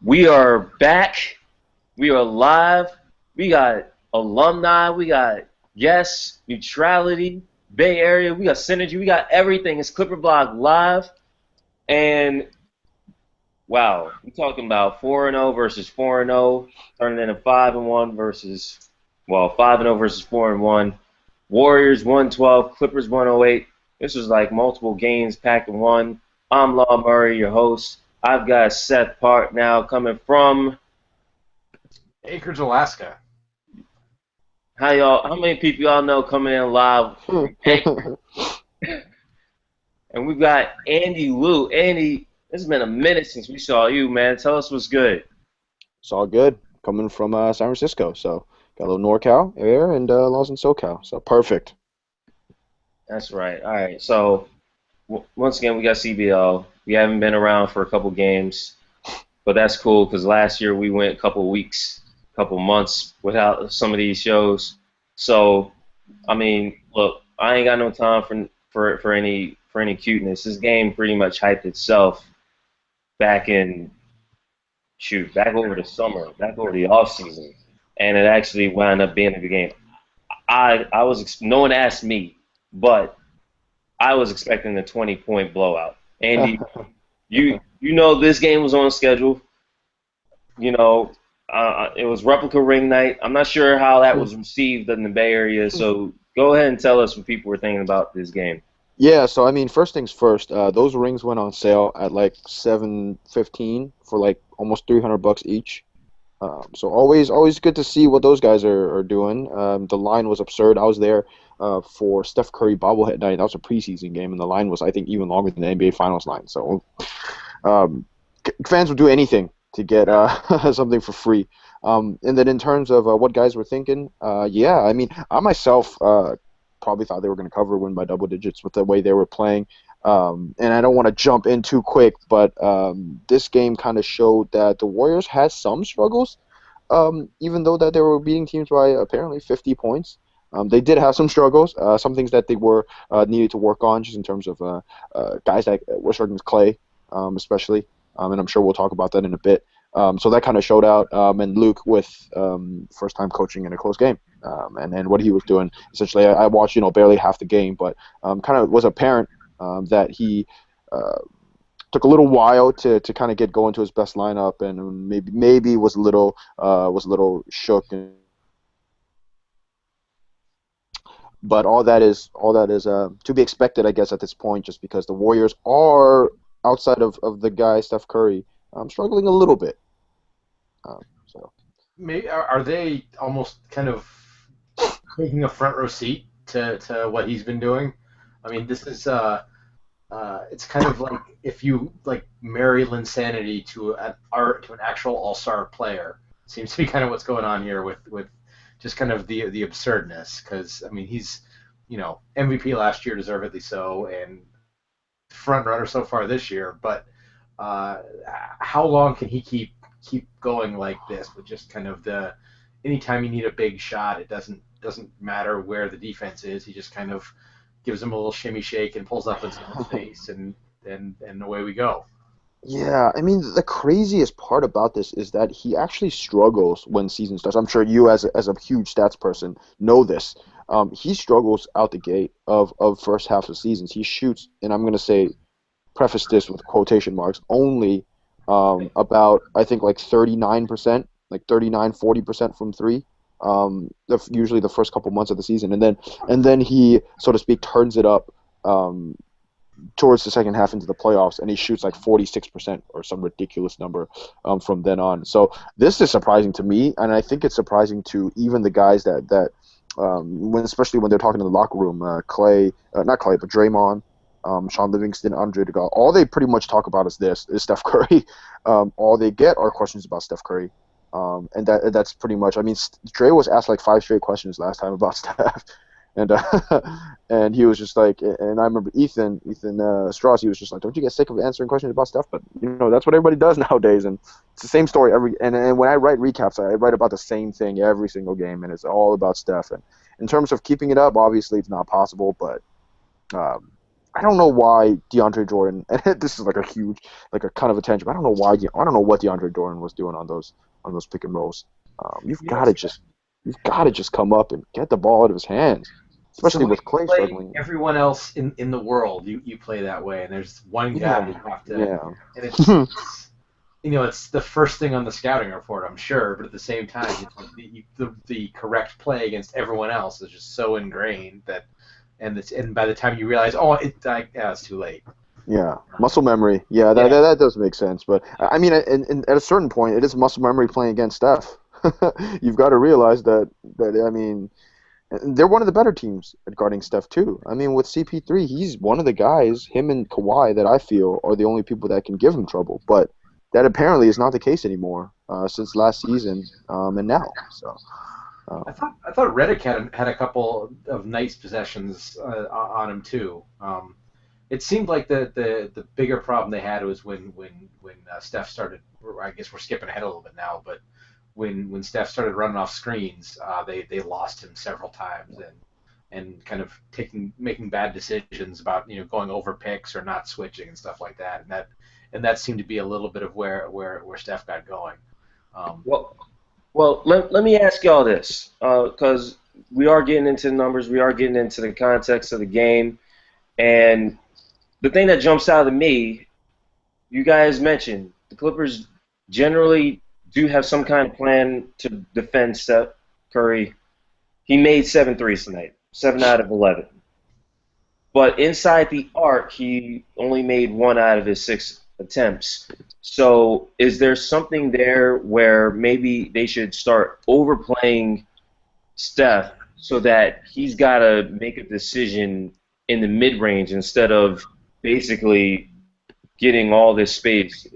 We are back. We are live. We got alumni. We got guests, neutrality, Bay Area. We got synergy. We got everything. It's ClipperBlog live. And wow, we're talking about 4-0 versus 4-0, turning into 5-1 versus, well, 5-0 versus 4-1. Warriors 112, Clippers 108. This was like multiple games packed in one. I'm Law Murray, your host. I've got Seth Park now coming from Anchorage, Alaska. how many people y'all know coming in live from Anchorage? And we've got Andy Lou. Andy, it's been a minute since we saw you, man. Tell us what's good. It's all good. Coming from San Francisco, so got a little NorCal air and Los and SoCal, so perfect. That's right. All right. So once again, we got CBL. We haven't been around for a couple games, but that's cool because last year we went a couple weeks, couple months without some of these shows. So, I mean, look, I ain't got no time for any cuteness. This game pretty much hyped itself back in back over the summer, back over the off season, and it actually wound up being a good game. No one asked me, but I was expecting a 20-point blowout. Andy, you know this game was on schedule. You know, it was replica ring night. I'm not sure how that was received in the Bay Area, so go ahead and tell us what people were thinking about this game. Yeah, so I mean, first things first. Those rings went on sale at like 7.15 for like almost $300 each. So always good to see what those guys are doing. The line was absurd. I was there for Steph Curry bobblehead night. That was a preseason game, and the line was, I think, even longer than the NBA Finals line. So fans would do anything to get something for free. And then in terms of what guys were thinking, yeah, I mean, I myself probably thought they were going to cover win by double digits with the way they were playing. And I don't want to jump in too quick, but this game kind of showed that the Warriors had some struggles, even though that they were beating teams by apparently 50 points. They did have some struggles, some things that they were needed to work on, just in terms of guys that were struggling with Clay, especially, and I'm sure we'll talk about that in a bit. So that kind of showed out, and Luke with first-time coaching in a close game, and what he was doing. Essentially, I watched barely half the game, but kind of was apparent that he took a little while to kind of get going to his best lineup, and maybe was a little shook. But all that is to be expected, I guess, at this point, just because the Warriors are outside of the guy Steph Curry, struggling a little bit. So Maybe are they almost kind of taking a front row seat to what he's been doing? I mean, this is it's kind of like if you like marry Linsanity to an actual all-star player. Seems to be kind of what's going on here with just kind of the absurdness. Because I mean, he's MVP last year, deservedly so, and front runner so far this year. But how long can he keep going like this with just kind of anytime you need a big shot, it doesn't matter where the defense is. He just kind of gives him a little shimmy shake and pulls up in someone's face, and away we go. yeah, I mean, the craziest part about this is that he actually struggles when season starts. I'm sure you, as a huge stats person, know this. He struggles out the gate of first half of seasons. He shoots, and I'm going to say, preface this with quotation marks, only about, I think, like 39%, like 39-40% from three. Usually the first couple months of the season, and then he, so to speak, turns it up towards the second half into the playoffs, and he shoots like 46% or some ridiculous number from then on. So this is surprising to me, and I think it's surprising to even the guys especially when they're talking in the locker room, not Clay, but Draymond, Sean Livingston, Andre Iguodala. All they pretty much talk about is Steph Curry. All they get are questions about Steph Curry. And that's pretty much. I mean, Dre was asked like 5 straight questions last time about Steph, and and he was just like, and I remember Ethan Strauss. He was just like, "Don't you get sick of answering questions about Steph?" But that's what everybody does nowadays, and it's the same story And when I write recaps, I write about the same thing every single game, and it's all about Steph. And in terms of keeping it up, obviously it's not possible, but I don't know why DeAndre Jordan. This is like a huge, like a kind of a tangent. But I don't know why. I don't know what DeAndre Jordan was doing on those pick and rolls. You've You know, got to just come up and get the ball out of his hands, it's the especially way with you Clay play struggling. everyone else in the world. You play that way, and there's one guy Yeah, you have to, yeah. and it's the first thing on the scouting report, I'm sure, but at the same time, it's like the correct play against everyone else is just so ingrained that, and by the time you realize, it's too late. Yeah, muscle memory. Yeah, Yeah, that does make sense. But I mean, at a certain point, it is muscle memory playing against Steph. You've got to realize that I mean, they're one of the better teams at guarding Steph too. I mean, with CP3, he's one of the guys, him and Kawhi, that I feel are the only people that can give him trouble. But that apparently is not the case anymore since last season and now. So I thought Redick had a couple of nice possessions on him too. It seemed like the bigger problem they had was when Steph started. I guess we're skipping ahead a little bit now, but when Steph started running off screens, they lost him several times and kind of making bad decisions about going over picks or not switching and stuff like that. And that seemed to be a little bit of where Steph got going. Um, Well, let me ask y'all this, because we are getting into the numbers, we are getting into the context of the game, and the thing that jumps out at me, you guys mentioned the Clippers generally do have some kind of plan to defend Steph Curry. He made 7 threes tonight, 7 out of 11. But inside the arc, he only made 1 out of his 6 attempts. So is there something there where maybe they should start overplaying Steph so that he's got to make a decision in the mid range instead of basically getting all this space,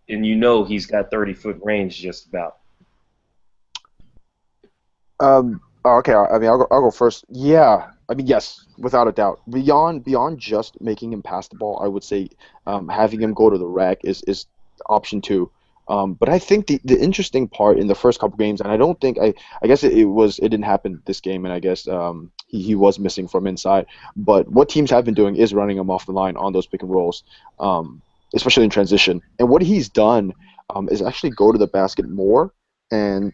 and he's got 30-foot range just about. Oh, okay. I mean, I'll go first. Yeah, I mean, yes, without a doubt. Beyond just making him pass the ball, I would say having him go to the rack is option two. But I think the interesting part in the first couple games, and I don't think I guess it didn't happen this game, and I guess he was missing from inside. But what teams have been doing is running him off the line on those pick and rolls, especially in transition. And what he's done is actually go to the basket more and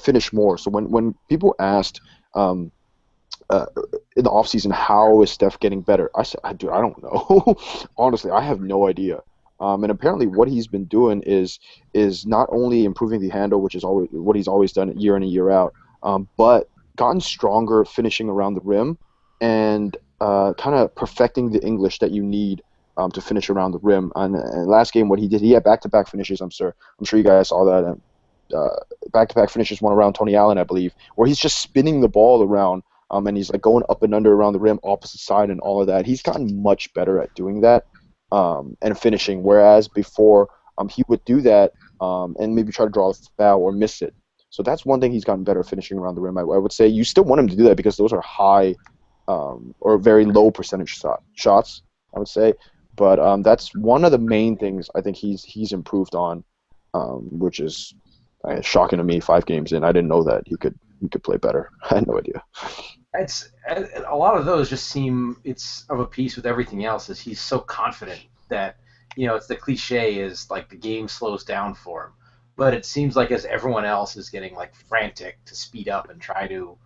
finish more. So when people asked um, uh, in the offseason, how is Steph getting better? I said, dude, I don't know. Honestly, I have no idea. And apparently, what he's been doing is not only improving the handle, which is always what he's always done year in and year out, but gotten stronger finishing around the rim and kind of perfecting the English that you need to finish around the rim. And last game, what he did, he had back-to-back finishes. I'm sure you guys saw that. Back-to-back finishes, one around Tony Allen, I believe, where he's just spinning the ball around, and he's like going up and under around the rim, opposite side, and all of that. He's gotten much better at doing that and finishing, whereas before he would do that and maybe try to draw a foul or miss it. So that's one thing he's gotten better at finishing around the rim. I would say you still want him to do that because those are high or very low percentage shots, I would say. But that's one of the main things I think he's improved on, which is shocking to me. 5 games in, I didn't know that he could play better. I had no idea. It's a lot of those just seem it's of a piece with everything else. Is he's so confident that it's the cliche is like the game slows down for him, but it seems like as everyone else is getting like frantic to speed up and try to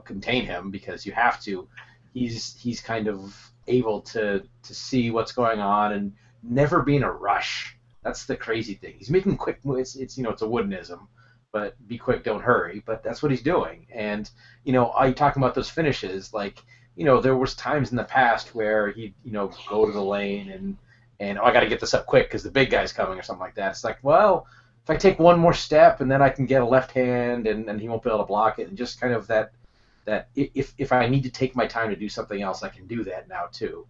contain him because you have to, he's kind of able to see what's going on and never be in a rush. That's the crazy thing. He's making quick moves. It's a woodenism, but be quick, don't hurry. But that's what he's doing. And I talking about those finishes, like there was times in the past where he'd go to the lane and I got to get this up quick because the big guy's coming or something like that. It's like, well, if I take one more step and then I can get a left hand and he won't be able to block it, and just kind of that if I need to take my time to do something else, I can do that now too.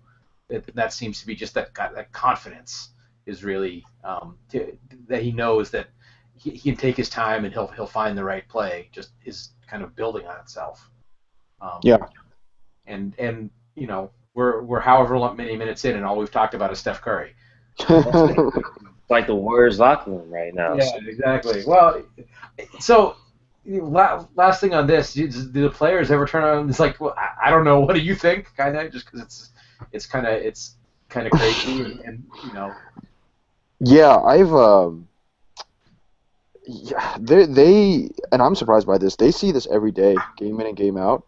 That seems to be just that confidence is really that he knows that he can take his time and he'll find the right play. Just is kind of building on itself. Um, Yeah. and we're however many minutes in, and all we've talked about is Steph Curry. Like the Warriors locker room right now. Yeah, So exactly. Well, so last thing on this, do the players ever turn around? It's like, well, I don't know. What do you think? Kind of just because it's kind of crazy, and Yeah, yeah, and I'm surprised by this. They see this every day, game in and game out.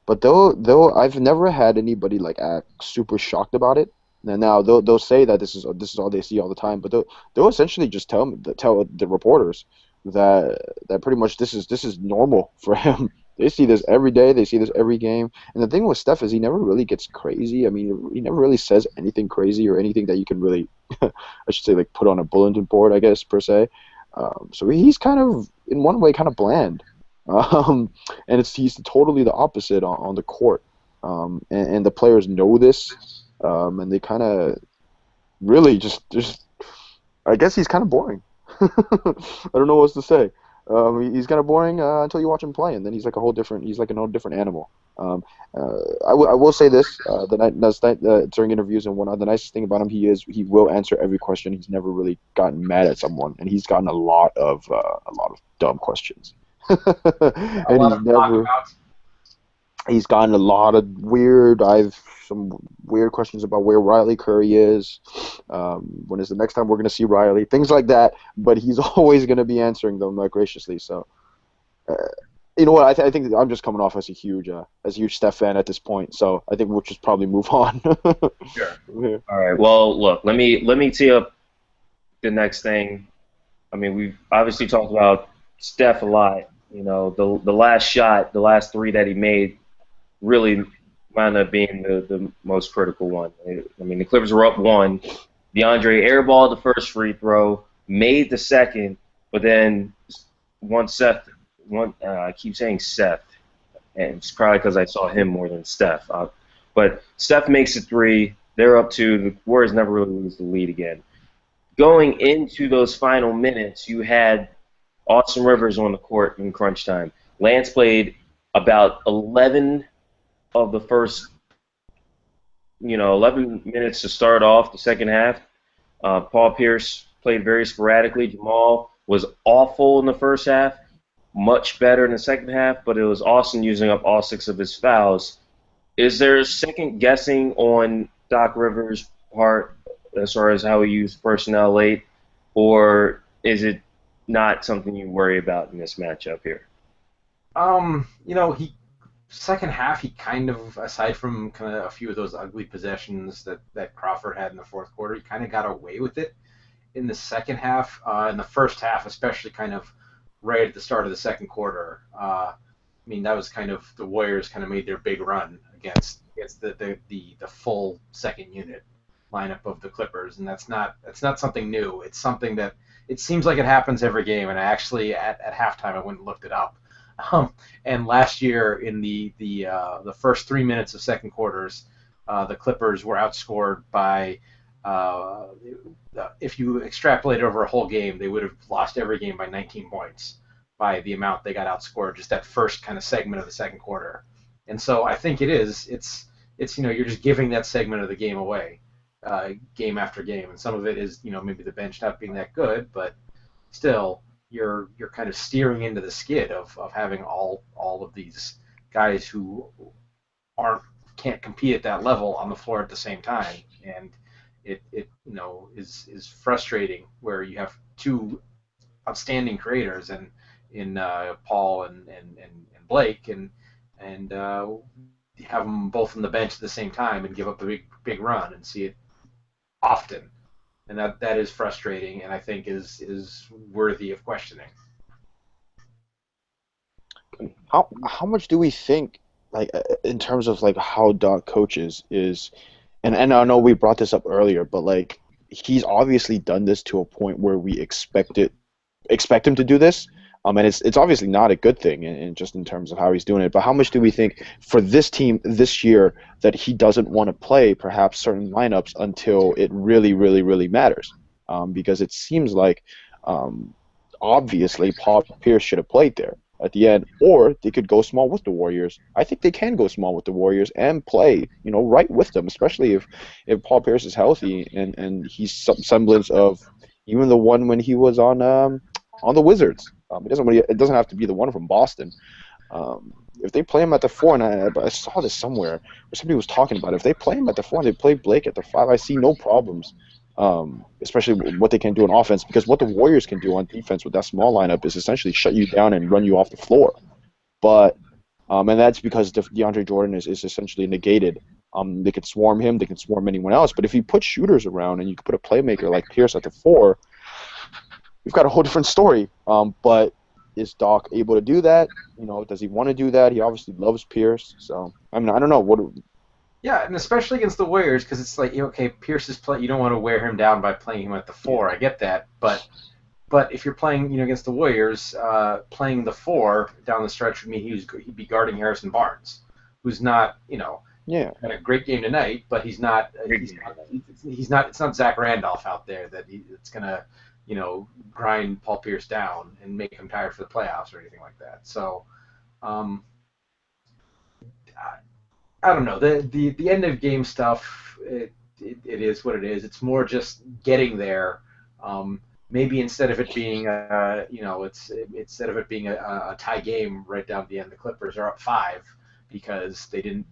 But I've never had anybody like act super shocked about it. And now they'll say that this is all they see all the time, but they'll essentially just tell the reporters that pretty much this is normal for him. They see this every day. They see this every game. And the thing with Steph is he never really gets crazy. I mean, he never really says anything crazy or anything that you can really, I should say, like put on a bulletin board, I guess per se. So he's kind of, in one way, kind of bland, um, and he's totally the opposite on the court, and the players know this, and they kind of really just I guess he's kind of boring. I don't know what else to say. He's kind of boring until you watch him play, and then he's like a whole different. He's like a whole different animal. Um, I will say this: during interviews and whatnot, the nicest thing about him, he will answer every question. He's never really gotten mad at someone, and he's gotten a lot of dumb questions, a and lot of knockouts. he's gotten a lot of I've some weird questions about where Riley Curry is. When is the next time we're going to see Riley? Things like that. But he's always going to be answering them graciously. So, uh, you know what? I think I'm just coming off as a huge Steph fan at this point. So I think we'll just probably move on. Sure. Yeah. All right. Well, look, let me tee up the next thing. I mean, we've obviously talked about Steph a lot. You know, the last shot, the last three that he made, really wound up being the most critical one. I mean, the Clippers were up one. DeAndre airballed the first free throw, made the second, but then I keep saying Seth, and it's probably because I saw him more than Steph. But Steph makes a three. They're up two. The Warriors never really lose the lead again. Going into those final minutes, you had Austin Rivers on the court in crunch time. Lance played about 11 of the first, 11 minutes to start off the second half. Paul Pierce played very sporadically. Jamal was awful in the first half, much better in the second half, but it was Austin using up all six of his fouls. Is there second guessing on Doc Rivers' part as far as how he used personnel late, or is it not something you worry about in this matchup here? He second half he kind of, aside from kind of a few of those ugly possessions that Crawford had in the fourth quarter, he kind of got away with it in the second half. In the first half, especially kind of right at the start of the second quarter. I mean, that was kind of the Warriors kind of made their big run against the full second unit lineup of the Clippers, and that's not something new. It's something that it seems like it happens every game. And I actually at halftime I went and looked it up. And last year in the first 3 minutes of second quarters, the Clippers were outscored by. Uh, if you extrapolate over a whole game, they would have lost every game by 19 points by the amount they got outscored just that first kind of segment of the second quarter. And so I think it's you're just giving that segment of the game away, game after game, and some of it is maybe the bench not being that good, but still you're kind of steering into the skid of having all of these guys who aren't can't compete at that level on the floor at the same time, and it is frustrating where you have two outstanding creators and in Paul and Blake, and have them both on the bench at the same time and give up a big run and see it often, and that is frustrating, and I think is worthy of questioning. How much do we think, like, in terms of like how Doc coaches is, and I know we brought this up earlier, but like he's obviously done this to a point where we expect him to do this. And it's obviously not a good thing, in just in terms of how he's doing it. But how much do we think for this team this year that he doesn't want to play perhaps certain lineups until it really, really, really matters? Because it seems like um, obviously Paul Pierce should have played there at the end, or they could go small with the Warriors. I think they can go small with the Warriors and play, right with them, especially if Paul Pierce is healthy and he's some semblance of even the one when he was on the Wizards. It doesn't have to be the one from Boston. if they play him at the 4, and I saw this somewhere where somebody was talking about it. If they play him at the 4 and they play Blake at the 5, I see no problems. Especially what they can do on offense, because what the Warriors can do on defense with that small lineup is essentially shut you down and run you off the floor. But and that's because DeAndre Jordan is essentially negated. They could swarm him, they can swarm anyone else. But if you put shooters around and you could put a playmaker like Pierce at the 4, we've got a whole different story. But is Doc able to do that? Does he want to do that? He obviously loves Pierce. So I mean, I don't know what. Yeah, and especially against the Warriors, because it's like, okay, Pierce is play. You don't want to wear him down by playing him at the 4. I get that, but if you're playing, against the Warriors, playing the 4 down the stretch would mean he'd be guarding Harrison Barnes, who's not, Yeah. had a great game tonight, but he's not. He's not. It's not Zach Randolph out there that's gonna, grind Paul Pierce down and make him tired for the playoffs or anything like that. So, I don't know. The end of game stuff. It is what it is. It's more just getting there. Maybe instead of it being instead of it being a tie game right down at the end, the Clippers are up 5 because they didn't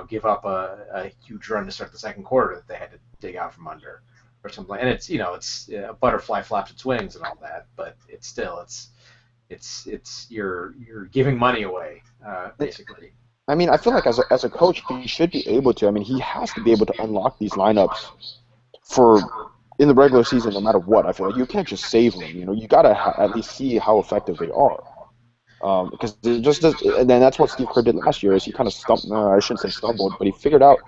give up a huge run to start the second quarter that they had to dig out from under or something. And it's it's a butterfly flaps its wings and all that, but it's still it's you're giving money away basically. I mean, I feel like as a coach, he should be able to. I mean, he has to be able to unlock these lineups for in the regular season, no matter what. I feel like you can't just save them. You gotta at least see how effective they are. Because it just does, and then that's what Steve Kerr did last year. Is he kind of stumped? I shouldn't say stumbled, but he figured out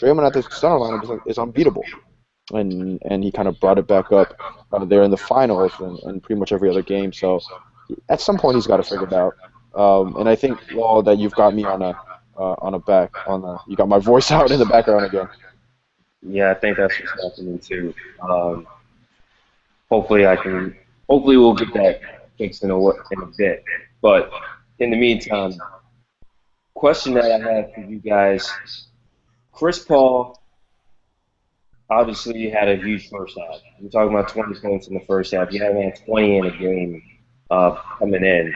Draymond at the center lineup is unbeatable, and he kind of brought it back up there in the finals and pretty much every other game. So at some point, he's got to figure it out. And I think, well, that you've got me you got my voice out in the background again. Yeah, I think that's what's happening too. Hopefully hopefully we'll get that fixed in a bit. But in the meantime, question that I have for you guys: Chris Paul obviously had a huge first half. We're talking about 20 points in the first half. He hadn't had 20 in a game coming in.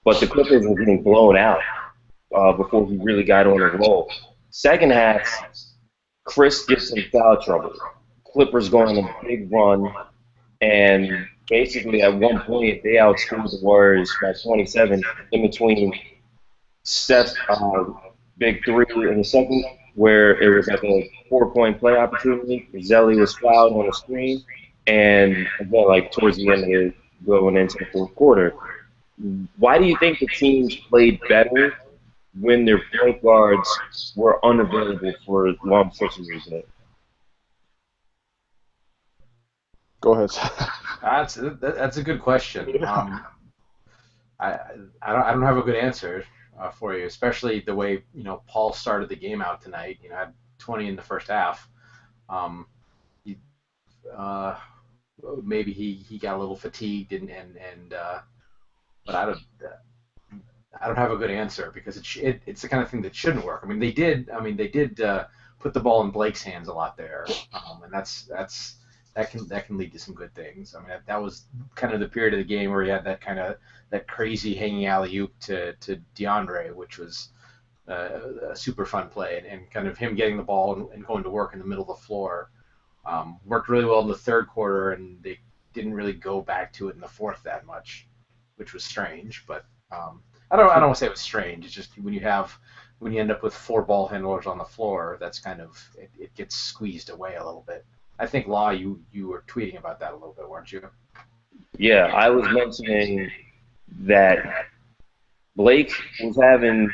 But the Clippers were getting blown out before he really got on a roll. Second half, Chris gets in foul trouble. Clippers go on a big run, and basically at one point they outscored the Warriors by 27 in between Steph's big 3 in the second, where it was like a 4-point play opportunity. Zelly was fouled on the screen, and again, like towards the end of it, going into the fourth quarter. Why do you think the teams played better when their point guards were unavailable for long stretches of the Go ahead. That's a good question. I don't have a good answer for you, especially the way Paul started the game out tonight. Had 20 in the first half. He, maybe he got a little fatigued and but I don't have a good answer because it's the kind of thing that shouldn't work. I mean, they did put the ball in Blake's hands a lot there, and that can lead to some good things. I mean, that was kind of the period of the game where he had that crazy hanging alley-oop to DeAndre, which was a super fun play, and kind of him getting the ball and going to work in the middle of the floor worked really well in the third quarter, and they didn't really go back to it in the fourth that much, which was strange. But I don't want to say it was strange. It's just when you end up with 4 ball handlers on the floor, that's kind of it gets squeezed away a little bit. I think Law, you were tweeting about that a little bit, weren't you? Yeah, I was mentioning that Blake was having,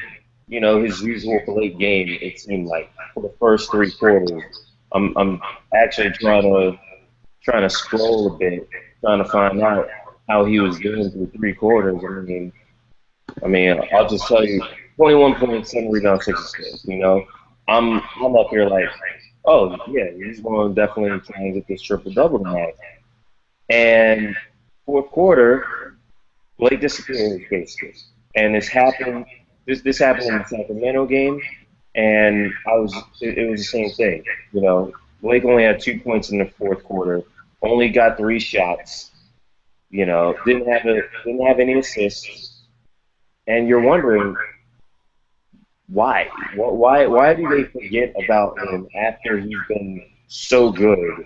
his usual Blake game. It seemed like for the first 3 quarters. I'm actually trying to scroll a bit, trying to find out how he was doing through 3 quarters. I mean, I'll just tell you, 21 points, 7 rebounds, 6 assists. I'm up here like, oh yeah, he's going to definitely try and get this triple double tonight. And fourth quarter, Blake disappeared basically, and this happened. This happened in the Sacramento game, and it was the same thing. Blake only had 2 points in the fourth quarter, only got 3 shots. Didn't have any assists. And you're wondering, Why do they forget about him after he's been so good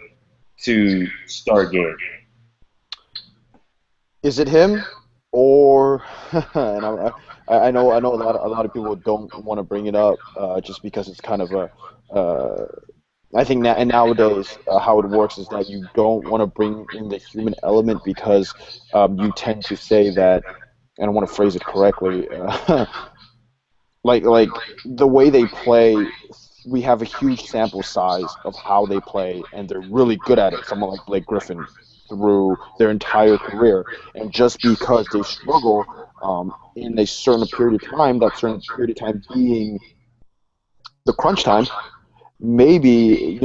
to start games? Is it him, or and I know a lot of people don't want to bring it up just because it's kind of a I think that and nowadays how it works is that you don't want to bring in the human element because you tend to say that, and I want to phrase it correctly, like the way they play, we have a huge sample size of how they play, and they're really good at it. Someone like Blake Griffin through their entire career, and just because they struggle in a certain period of time, that certain period of time being the crunch time, maybe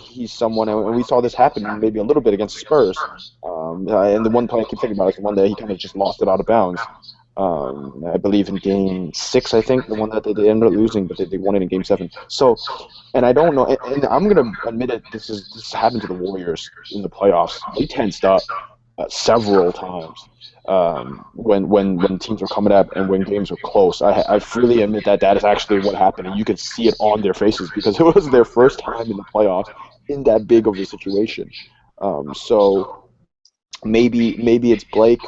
he's someone, and we saw this happen maybe a little bit against Spurs. And the one play I keep thinking about is the one that he kind of just lost it out of bounds. I believe in Game 6, I think the one that they ended up losing, but they won it in Game 7. So, and I don't know, and I'm gonna admit it. This happened to the Warriors in the playoffs. They tensed up several times when teams were coming up and when games were close. I freely admit that that is actually what happened, and you could see it on their faces because it was their first time in the playoffs in that big of a situation. So maybe it's Blake,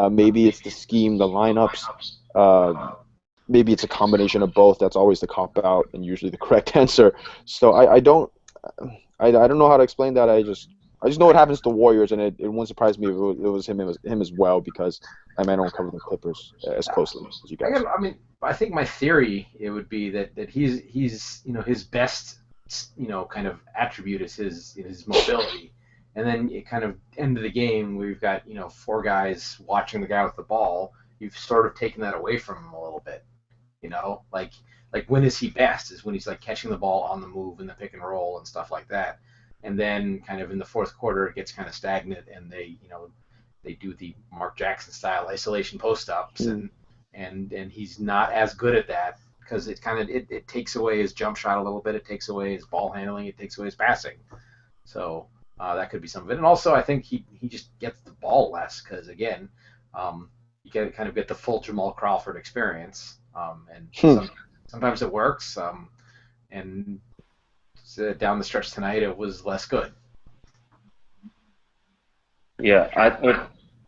maybe it's the scheme, the lineups. Uh, Maybe it's a combination of both. That's always the cop out and usually the correct answer. So I don't know how to explain that. I just know what happens to Warriors, and it wouldn't surprise me if it was him as well because I don't cover the Clippers as closely as you guys. I mean, I think my theory it would be that he's his best kind of attribute is his mobility, and then it kind of end of the game we've got four guys watching the guy with the ball. You've sort of taken that away from him a little bit. Like when is he best? Is when he's like catching the ball on the move in the pick and roll and stuff like that. And then kind of in the fourth quarter it gets kind of stagnant and they do the Mark Jackson style isolation post ups Mm. and he's not as good at that because it takes away his jump shot a little bit, it takes away his ball handling, it takes away his passing. So that could be some of it. And also I think he just gets the ball less because again, you kind of get the full Jamal Crawford experience. And Hmm. sometimes it works. And down the stretch tonight, it was less good. Yeah, I think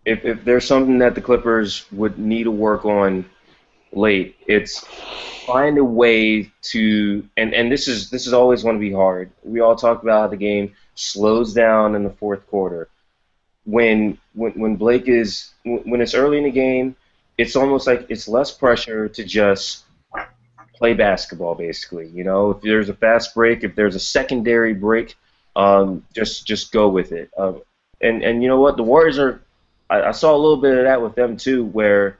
if there's something that the Clippers would need to work on late, it's find a way to and this is always going to be hard. We all talk about how the game slows down in the fourth quarter. When Blake is when it's early in the game, it's almost like it's less pressure to just play basketball basically. You know, if there's a fast break, if there's a secondary break, just go with it. And you know what, the Warriors are. I saw a little bit of that with them too, where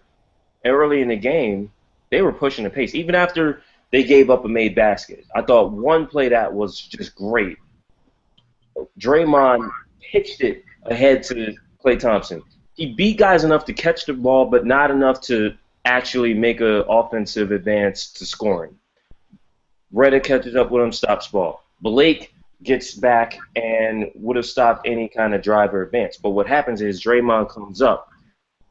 early in the game they were pushing the pace even after they gave up a made basket. I thought one play that was just great. Draymond pitched it ahead to Klay Thompson. He beat guys enough to catch the ball, but not enough to actually make an offensive advance to scoring. Redick catches up with him, stops ball. Blake gets back and would have stopped any kind of drive or advance. But what happens is Draymond comes up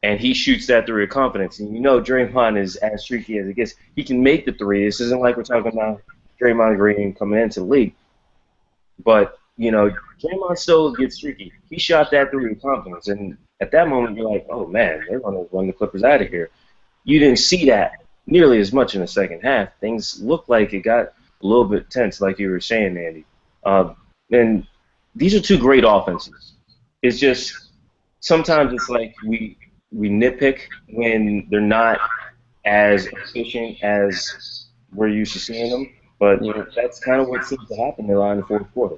and he shoots that three with confidence. And you know Draymond is as streaky as it gets. He can make the three. This isn't like we're talking about Draymond Green coming into the league. But, you know, Draymond still gets streaky. He shot that three with confidence. And at that moment, you're like, oh, man, they're going to run the Clippers out of here. You didn't see that nearly as much in the second half. Things looked like it got a little bit tense, like you were saying, Andy. And these are two great offenses. It's just sometimes it's like we nitpick when they're not as efficient as we're used to seeing them. But Yeah. that's kind of what seems to happen a lot in the fourth quarter.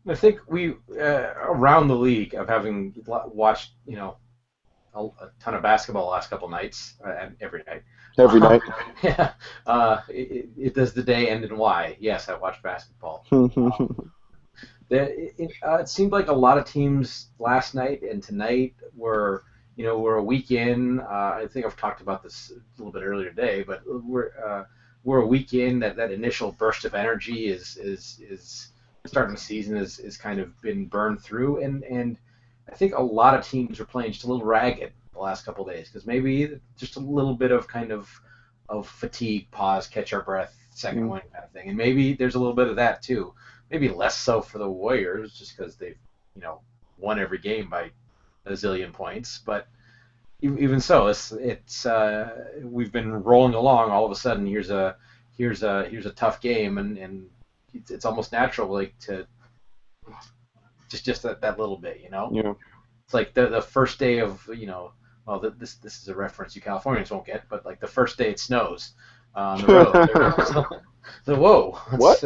I think we around the league of having watched a ton of basketball the last couple nights and every night. Every night. Yeah, does the day end in Y? Yes, I watched basketball. It seemed like a lot of teams last night and tonight were a week in. I think I've talked about this a little bit earlier today, but we're a week in. That initial burst of energy is starting the season is kind of been burned through, and I think a lot of teams are playing just a little ragged the last couple of days because maybe just a little bit of kind of of fatigue, pause, catch our breath, second win kind of thing. And maybe there's a little bit of that too. Maybe less so for the Warriors, just because they've won every game by a zillion points. But even so, it's we've been rolling along. All of a sudden, here's a tough game, and it's almost natural like to just that little bit, Yeah. It's like the first day of well, this is a reference you Californians won't get, but like the first day it snows on the road. So whoa, What?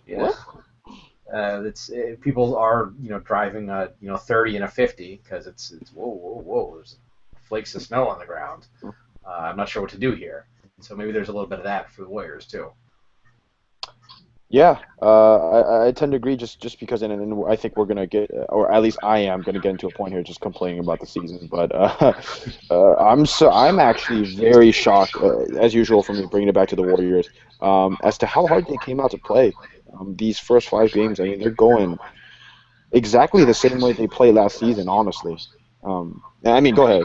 yeah. What? People are driving 30 and a 50 because it's whoa, there's flakes of snow on the ground. I'm not sure what to do here. So maybe there's a little bit of that for the Warriors too. Yeah, I tend to agree just because, and I think we're gonna get, or at least I am gonna get into a point here just complaining about the season. But I'm actually very shocked, as usual for me, bringing it back to the Warriors, as to how hard they came out to play. These first 5 games, I mean, they're going exactly the same way they played last season, honestly. I mean, go ahead.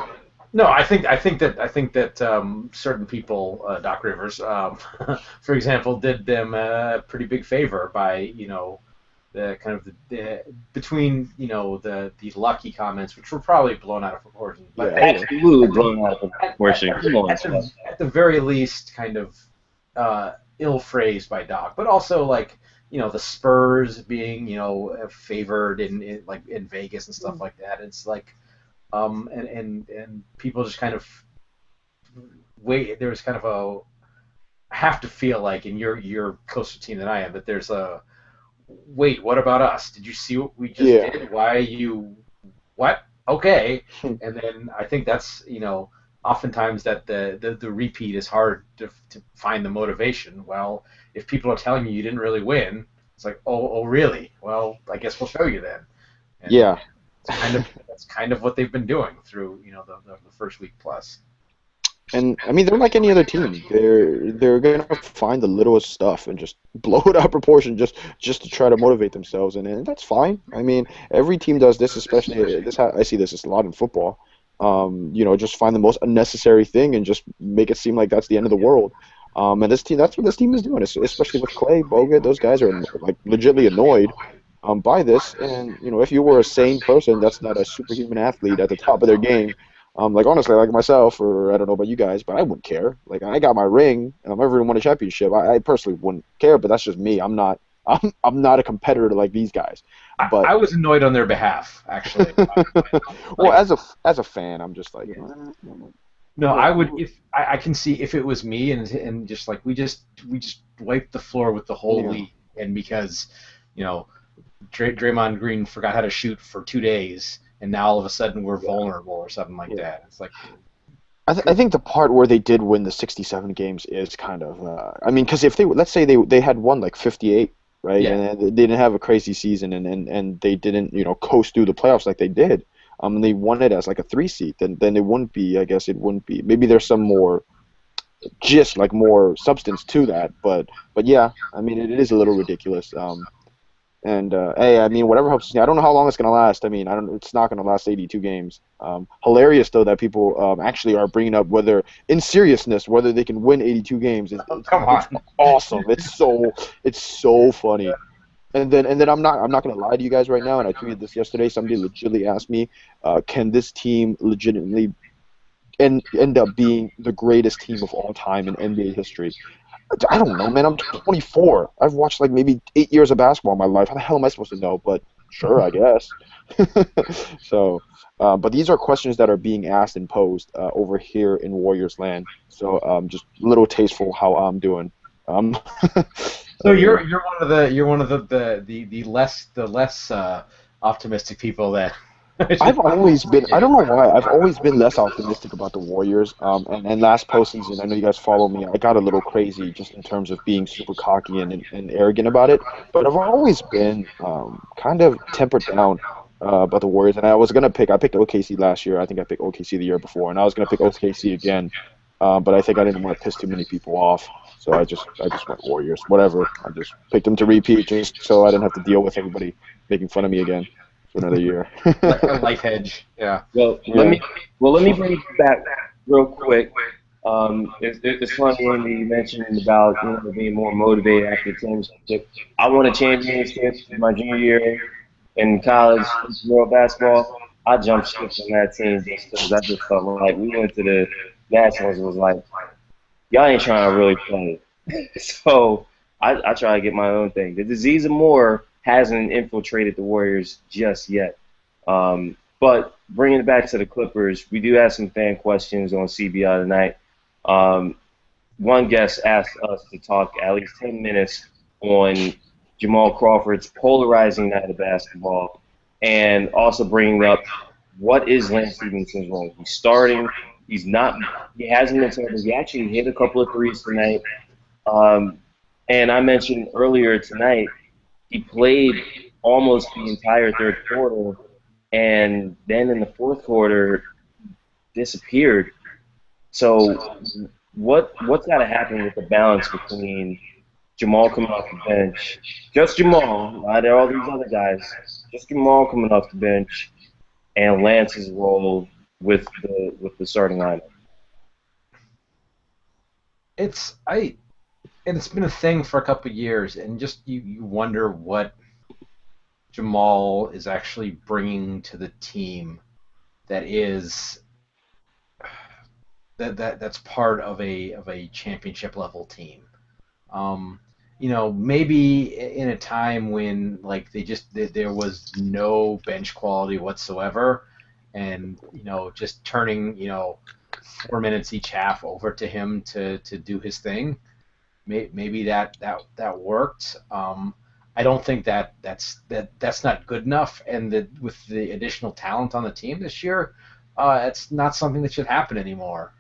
No, I think that certain people, Doc Rivers, for example, did them a pretty big favor by the kind of the between the lucky comments, which were probably blown out of proportion, but Yeah, they were. Absolutely blown out of at, proportion. Come on, at the very least, kind of ill phrased by Doc, but also like the Spurs being favored like in Vegas and stuff like that. It's like and people just kind of wait. There's kind of I have to feel like, and you're closer team than I am, but there's a wait. What about us? Did you see what we just Yeah. did? Why you what? Okay, and then I think that's oftentimes that the repeat is hard to find the motivation. Well, if people are telling you didn't really win, it's like oh really? Well, I guess we'll show you then. And Yeah. that's kind of what they've been doing through the first week plus. And I mean, they're like any other team. They're gonna find the littlest stuff and just blow it out of proportion just to try to motivate themselves, and that's fine. I mean, every team does this, especially I see this a lot in football. Just find the most unnecessary thing and just make it seem like that's the end of the world. And this team, that's what this team is doing, especially with Clay, Bogut. Those guys are like legitimately annoyed by this. And if you were a sane person that's not a superhuman athlete at the top of their game, like honestly, like myself, or I don't know about you guys, but I wouldn't care. Like I got my ring, and I'm ever won a championship. I personally wouldn't care, but that's just me. I'm not. I'm not a competitor like these guys. But I was annoyed on their behalf, actually. well, Like, as a fan, I'm just like, no, I would if I can see if it was me and just like we just wiped the floor with the whole yeah. league, and because Draymond Green forgot how to shoot for 2 days, and now all of a sudden we're vulnerable or something like Yeah. that. It's like I think the part where they did win the 67 games is kind of, I mean, because if they, let's say they had won like 58, right, yeah, and they didn't have a crazy season, and they didn't, coast through the playoffs like they did, and they won it as like a 3 seed, then it wouldn't be, I guess it wouldn't be, maybe there's some more, just like more substance to that, but yeah, I mean, it is a little ridiculous. And hey, I mean, whatever helps. I don't know how long it's gonna last. I mean, I don't. It's not gonna last 82 games. Hilarious though that people actually are bringing up whether, in seriousness, whether they can win 82 games. come It's on. awesome. It's so funny. And then I'm not gonna lie to you guys right now. And I tweeted this yesterday. Somebody legitimately asked me, can this team legitimately end up being the greatest team of all time in NBA history? I don't know, man. I'm 24. I've watched like maybe 8 years of basketball in my life. How the hell am I supposed to know? But sure, I guess. So, but these are questions that are being asked and posed over here in Warriors land. So, just a little tasteful how I'm doing. Um, So yeah. you're one of the less optimistic people that I've always been, I don't know why, I've always been less optimistic about the Warriors. And last postseason, I know you guys follow me, I got a little crazy just in terms of being super cocky and arrogant about it. But I've always been kind of tempered down about the Warriors. And I picked OKC last year. I think I picked OKC the year before. And I was going to pick OKC again. But I think I didn't want to piss too many people off. So I just went Warriors. Whatever. I just picked them to repeat just so I didn't have to deal with everybody making fun of me again for another year. a life hedge. Yeah. well, let Yeah. me well let me bring you back real quick It's funny, Andy, you mentioned about being more motivated after the championship. I won a championship my junior year in college intramural basketball. I jumped ship from that team just because I just felt like we went to the nationals and was like, y'all ain't trying to really play. So I try to get my own thing. The disease of Moore hasn't infiltrated the Warriors just yet. But bringing it back to the Clippers, we do have some fan questions on CBI tonight. Um, One guest asked us to talk at least 10 minutes on Jamal Crawford's polarizing night of basketball and also bringing up what is Lance Stephenson's role. He's starting. He's not. He hasn't been terrible. He actually hit a couple of threes tonight. Um, and I mentioned earlier tonight he played almost the entire third quarter, and then in the fourth quarter disappeared. So what's got to happen with the balance between Jamal coming off the bench, just Jamal, not all these other guys, just Jamal coming off the bench, and Lance's role with the starting lineup. It's I and it's been a thing for a couple of years, and just you wonder what Jamal is actually bringing to the team that is that's part of a championship level team. Um, maybe in a time when like there was no bench quality whatsoever, and just turning 4 minutes each half over to him to do his thing. Maybe that worked. I don't think that's not good enough, and that with the additional talent on the team this year, it's not something that should happen anymore.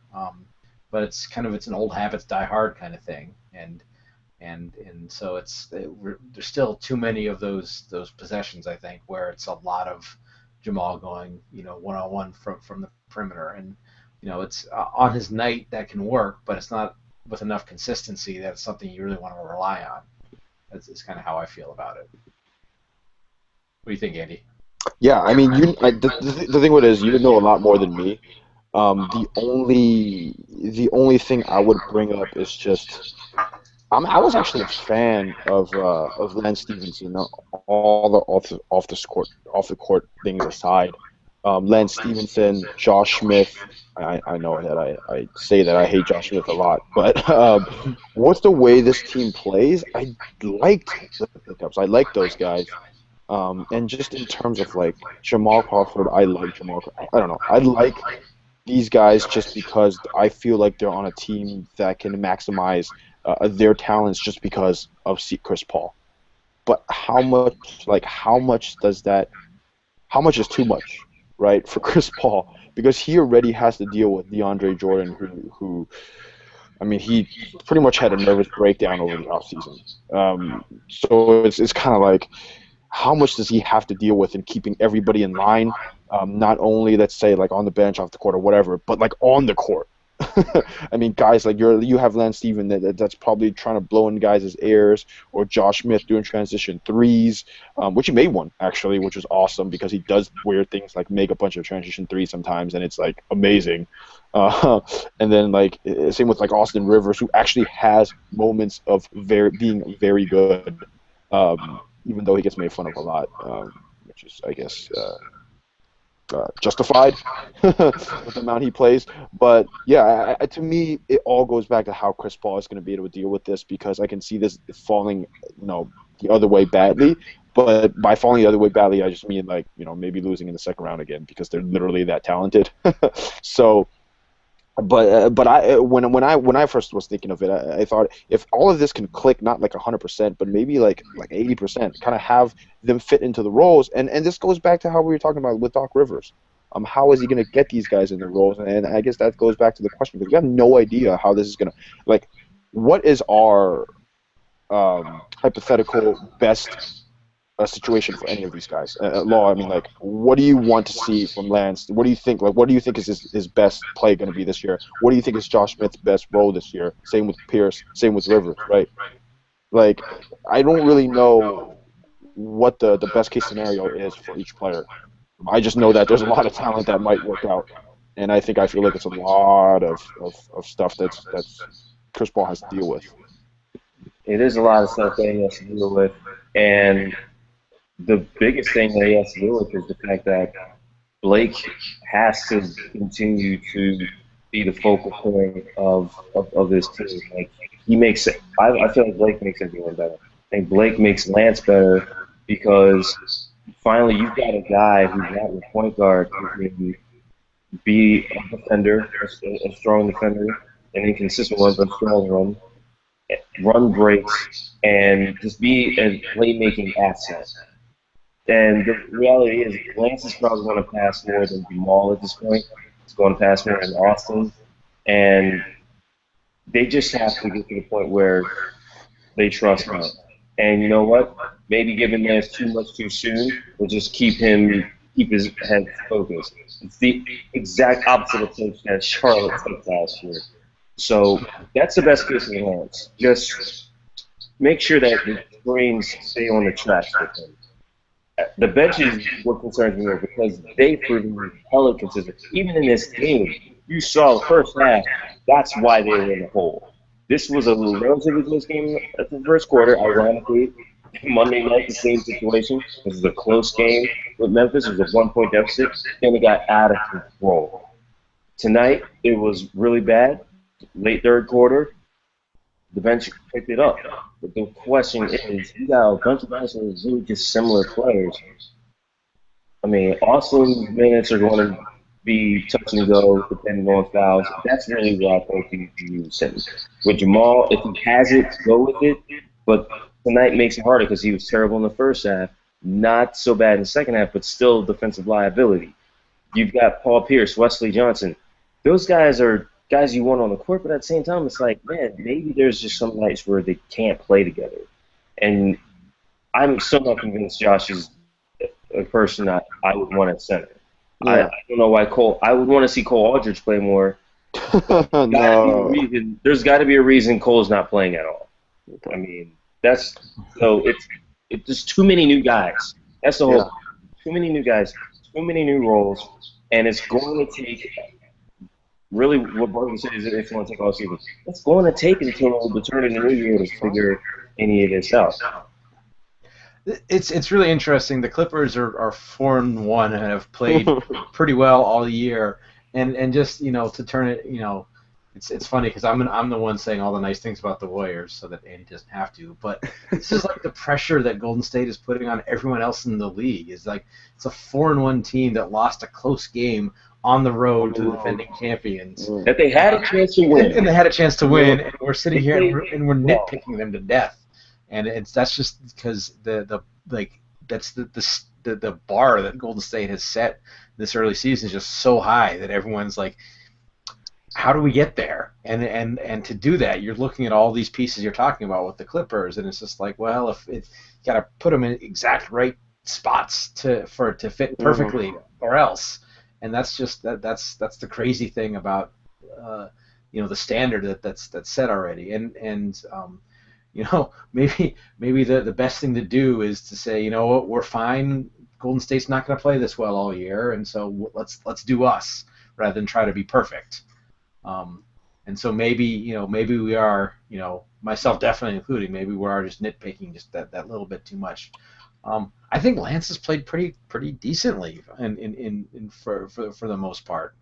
But it's an old habits die hard kind of thing, and so there's still too many of those possessions, I think, where it's a lot of Jamal going one on one from the perimeter, and it's on his night that can work, but it's not with enough consistency that it's something you really want to rely on. That's kind of how I feel about it. What do you think, Andy? Yeah, I mean, the thing with it is you know a lot more than me. The only thing I would bring up is just I was actually a fan of Lance Stevenson. All the off the court things aside, Lance Stevenson, Josh Smith. I know that I say that I hate Josh Smith a lot, but what's the way this team plays? I liked the pickups. I like those guys. And just in terms of like Jamal Crawford, I like Jamal. I don't know. I like these guys just because I feel like they're on a team that can maximize their talents just because of Chris Paul. But how much is too much, right, for Chris Paul? Because he already has to deal with DeAndre Jordan, who I mean, he pretty much had a nervous breakdown over the offseason. So it's kind of like, how much does he have to deal with in keeping everybody in line? Not only, let's say, like on the bench, off the court, or whatever, but like on the court. I mean, guys like you have Lance Steven that's probably trying to blow in guys' ears, or Josh Smith doing transition threes, which he made one actually, which was awesome because he does weird things like make a bunch of transition threes sometimes, and it's like amazing. Uh, and then like same with like Austin Rivers, who actually has moments of being very good, even though he gets made fun of a lot, which is I guess justified with the amount he plays. But yeah, to me, it all goes back to how Chris Paul is going to be able to deal with this, because I can see this falling, the other way badly. But by falling the other way badly, I just mean like, maybe losing in the second round again because they're literally that talented. So, but when I first was thinking of it, I thought if all of this can click, not like 100%, but maybe like 80%, kind of have them fit into the roles, and this goes back to how we were talking about with Doc Rivers. How is he going to get these guys in the roles? And I guess that goes back to the question, because we have no idea how this is going to, like, what is our hypothetical best situation for any of these guys. Law, I mean, like, what do you want to see from Lance? What do you think? Like, what do you think is his best play going to be this year? What do you think is Josh Smith's best role this year? Same with Pierce. Same with Rivers, right? Like, I don't really know what the best case scenario is for each player. I just know that there's a lot of talent that might work out. and I feel like it's a lot of stuff that's Chris Paul has to deal with. It is a lot of stuff that he has to deal with, and the biggest thing that he has to deal with is the fact that Blake has to continue to be the focal point of this team. Like he makes it, I feel like Blake makes everyone better. I think Blake makes Lance better because finally you've got a guy who's not your point guard who can be a defender, a strong defender, an inconsistent one, but a strong one, run breaks, and just be a playmaking asset. And the reality is, Lance is probably going to pass more than Jamal at this point. He's going to pass more than Austin. And they just have to get to the point where they trust him. And you know what? Maybe giving Lance too much too soon will just keep his head focused. It's the exact opposite approach that Charlotte took last year. So that's the best case for Lance. Just make sure that the brains stay on the tracks with him. The bench is what concerns me more because they've proven hella consistent. Even in this game, you saw the first half. That's why they were in the hole. This was a relatively close game at the first quarter. Ironically, Monday night, the same situation. This is a close game with Memphis. It was a 1-point deficit. Then it got out of control. Tonight, it was really bad. Late third quarter, the bench picked it up. But the question is, you got a bunch of guys who are really just similar players. I mean, Austin's minutes are going to be touch and go depending on fouls. That's really where I think you use him. With Jamal, if he has it, go with it. But tonight makes it harder because he was terrible in the first half. Not so bad in the second half, but still defensive liability. You've got Paul Pierce, Wesley Johnson. Those guys are guys you want on the court, but at the same time, it's like, man, maybe there's just some nights where they can't play together. And I'm still not convinced Josh is a person that I would want at center. Yeah. I don't know why Cole. I would want to see Cole Aldridge play more. No. There's got to be a reason Cole's not playing at all. I mean, it's just too many new guys. That's the whole. Yeah. Too many new guys, too many new roles, and it's going to take. Really, what Barkley said is it's going to take all season. It's going to take until the turn of the new year to figure any of this out. It's really interesting. The Clippers are 4-1 and have played pretty well all year, and just to turn it, it's funny because I'm the one saying all the nice things about the Warriors so that Andy doesn't have to. But this is like the pressure that Golden State is putting on everyone else in the league. It's like it's a 4-1 team that lost a close game on the road to the defending champions. That they had a chance to win. And they had a chance to win, and we're sitting here and we're nitpicking them to death. And that's just because that's the bar that Golden State has set this early season is just so high that everyone's like, how do we get there? And to do that, you're looking at all these pieces you're talking about with the Clippers, and it's just like, well, if you got to put them in exact right spots for it to fit perfectly, or else. And that's just that's the crazy thing about the standard that's set already. And maybe the best thing to do is to say, you know what, we're fine. Golden State's not going to play this well all year, and so let's do us rather than try to be perfect. And so maybe we are, myself definitely including, maybe we are just nitpicking just that little bit too much. I think Lance has played pretty decently for the most part.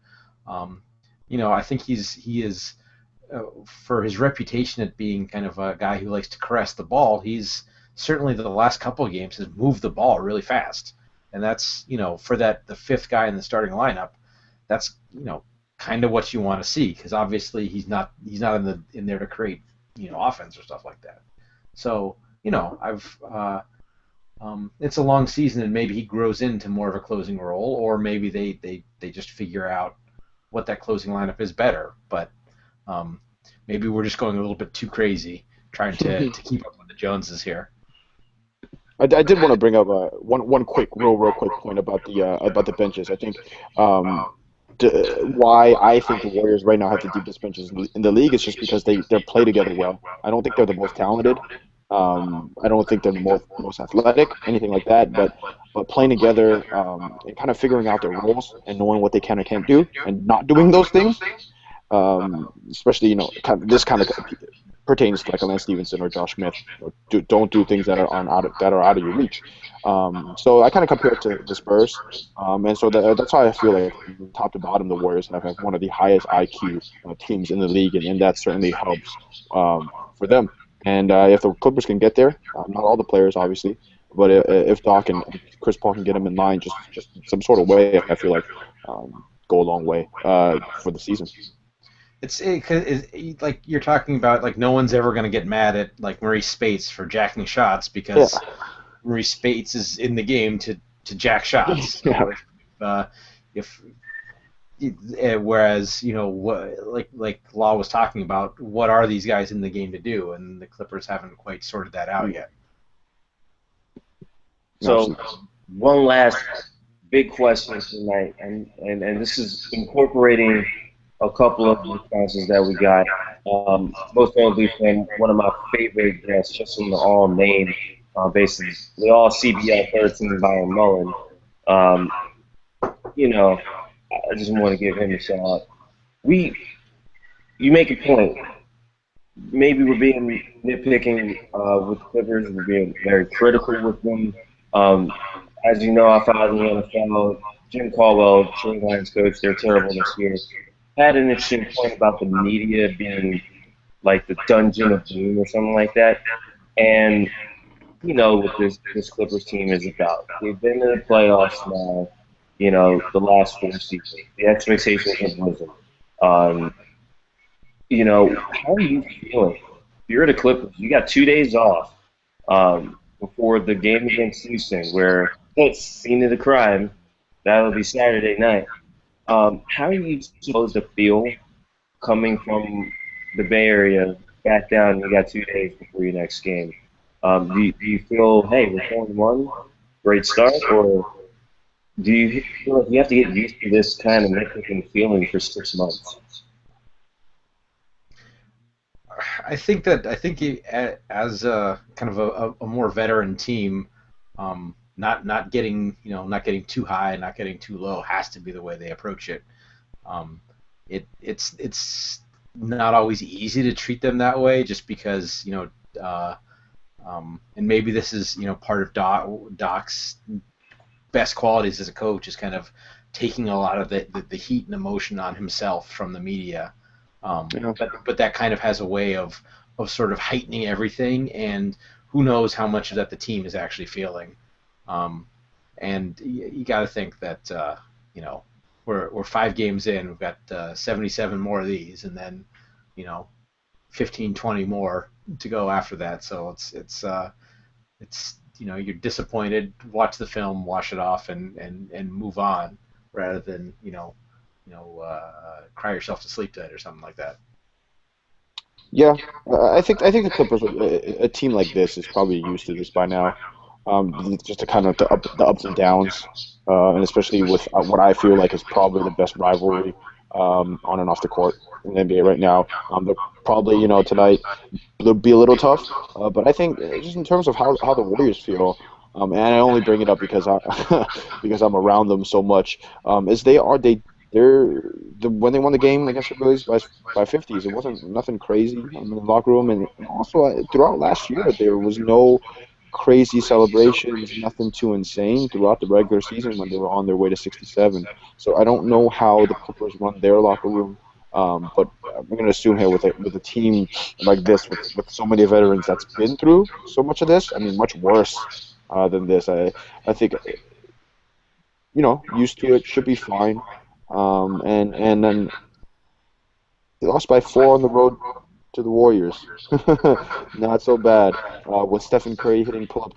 I think he is for his reputation at being kind of a guy who likes to caress the ball. He's certainly the last couple of games has moved the ball really fast, and that's for the fifth guy in the starting lineup, that's kind of what you want to see because obviously he's not in there to create offense or stuff like that. So it's a long season, and maybe he grows into more of a closing role, or maybe they just figure out what that closing lineup is better. But maybe we're just going a little bit too crazy trying to keep up with the Joneses here. I did want to bring up one real quick point about the benches. I think why I think the Warriors right now have the deepest benches in the league is just because they play together well. I don't think they're the most talented, I don't think they're the most athletic, anything like that, but playing together and kind of figuring out their roles and knowing what they can or can't do and not doing those things, especially this kind of pertains to like a Lance Stevenson or Josh Smith. Don't do things that are out of your reach. So I kind of compare it to the Spurs, and so that's how I feel like top to bottom the Warriors have one of the highest IQ teams in the league, and that certainly helps for them. And if the Clippers can get there, not all the players obviously, but if Doc and Chris Paul can get them in line, just some sort of way, I feel like go a long way for the season. Like you're talking about, like no one's ever going to get mad at like Maurice Spates for jacking shots Yeah, because Maurice Spates is in the game to jack shots. yeah. So if whereas what like Law was talking about, what are these guys in the game to do, and the Clippers haven't quite sorted that out yet. So Absolutely. one last big question tonight, and this is incorporating a couple of responses that we got. Most notably from one of my favorite guests, just from the all name, basically all CBL 13 Byron Mullen. Um, you know, I just want to give him a shout out. We, you make a point. Maybe we're being nitpicking with Clippers. We're being very critical with them. Um, as you know, I follow the NFL. Jim Caldwell, Detroit Lions coach, they're terrible this year. Had an interesting point about the media being like the dungeon of doom or something like that. And you know what this Clippers team is about. They've been in the playoffs now. The last four seasons. The expectations have risen. Um, how are you feeling? You're the Clippers. You got 2 days off before the game against Houston, where it's scene of the crime. That'll be Saturday night. How are you supposed to feel coming from the Bay Area back down? You got 2 days before your next game. Do you feel, hey, we're 4-1, great start, or do you feel like you have to get used to this kind of nitpicking feeling for 6 months? As a kind of a more veteran team, not getting not getting too high, not getting too low has to be the way they approach it. Um, it's not always easy to treat them that way, just because and maybe this is part of Doc's best qualities as a coach is kind of taking a lot of the heat and emotion on himself from the media. Yeah. But that kind of has a way of sort of heightening everything, and who knows how much of that the team is actually feeling. Um, and you got to think that we're 5 games in, we've got 77 more of these, and then 15, 20 more to go after that. So it's you're disappointed, watch the film, wash it off, and move on, rather than cry yourself to sleep tonight or something like that. Yeah, I think the Clippers, a team like this, is probably used to this by now. Just the kind of the ups and downs, and especially with what I feel like is probably the best rivalry on and off the court in the NBA right now. They'll probably tonight they'll be a little tough, but I think just in terms of how the Warriors feel, and I only bring it up because I because I'm around them so much, is they're when they won the game against the Phillies by 50s. It wasn't nothing crazy in the locker room, and also throughout last year there was no crazy celebrations, nothing too insane throughout the regular season when they were on their way to 67. So I don't know how the Clippers run their locker room, but I'm going to assume here with a team like this with so many veterans that's been through so much of this. I mean, much worse than this. I think used to it should be fine. And then they lost by 4 on the road to the Warriors. Not so bad. With Stephen Curry hitting pull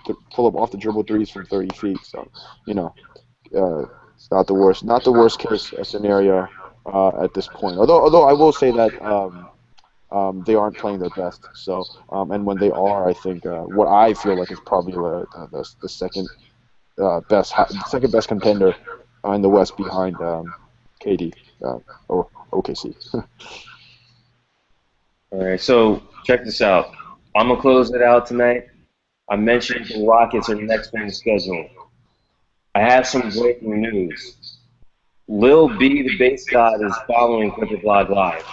up off the dribble threes from 30 feet. So you know, it's not the worst case scenario at this point. Although I will say that they aren't playing their best. So and when they are, I think what I feel like is probably the second best contender in the West behind KD or OKC. All right, so check this out. I'm gonna close it out tonight. I mentioned the Rockets are next on the schedule. I have some breaking news. Lil B, the bass god, is following ClipperBlog Live.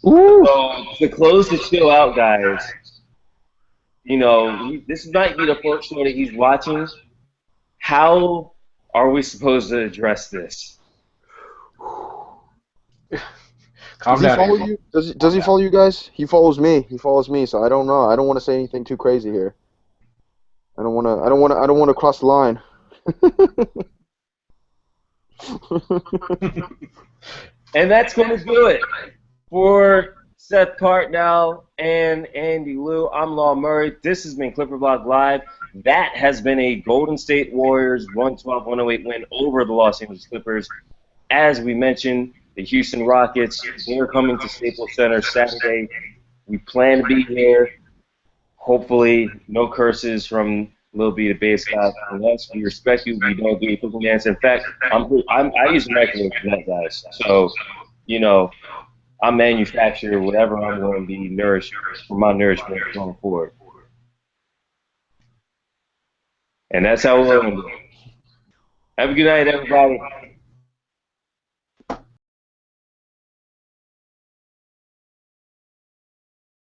Ooh. So to close the show out, guys, this might be the first show that he's watching. How are we supposed to address this? Does Calm he down, follow April. you? Does he follow you guys? He follows me. He follows me. So I don't know. I don't want to say anything too crazy here. I don't want to cross the line. And that's going to do it for Seth Partnow and Andy Liu. I'm Law Murray. This has been ClipperBlog Live. That has been a Golden State Warriors 112-108 win over the Los Angeles Clippers. As we mentioned, the Houston Rockets, they're coming to Staples Center Saturday. We plan to be here. Hopefully, no curses from Lil B, the bass guy. From us, we respect you. We don't do a cooking dance. In fact, I use a microwave for that, guys. So, you know, I manufacture whatever I'm going to be nourished for my nourishment going forward. And that's how we're going to do it. Have a good night, everybody.